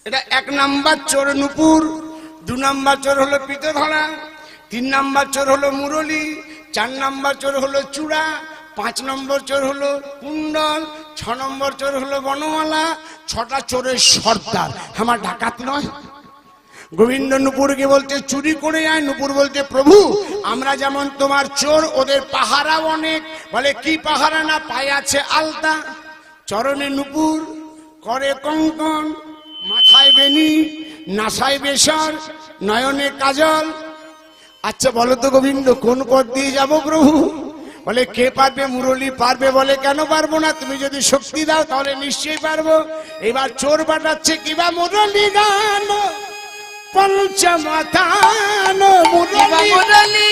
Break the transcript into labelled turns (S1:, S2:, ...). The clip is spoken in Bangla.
S1: এটা 1 নাম্বার চোর নুপুর, 2 নাম্বার চোর হলো পিঠে ধরা, 3 নাম্বার চোর হলো মুরলি, 4 নাম্বার চোর হলো চূড়া, 5 নম্বর চোর হলো কুণ্ডল, 6 নম্বর চোর হলো বনমালা। 6টা চোরের সর্দার, আমার ডাকাত নয়। গোবিন্দ নুপুরকে বলতে চুরি করে আয়। নুপুর বলতে প্রভু আমরা যেমন তোমার চোর, ওদের পাহারা অনেক। বলে কি পাহারা? না, পায়ে আছে আলতা, চরণে নুপুর, করে কঙ্কন, মাথায় বেনি, নাসায় বেসর, নয়নে কাজল। আচ্ছা বলো তো গোবিন্দ কোন পথ দিয়ে যাব প্রভু? বলে কে পারবে? মুরলী পারবে। বলে কেন পারবো না? তুমি যদি শক্তি দাও তাহলে নিশ্চয়ই পারবো। এবার চোর পাঠাচ্ছে কিবা মুরলী গান পঞ্চমতান মুরলী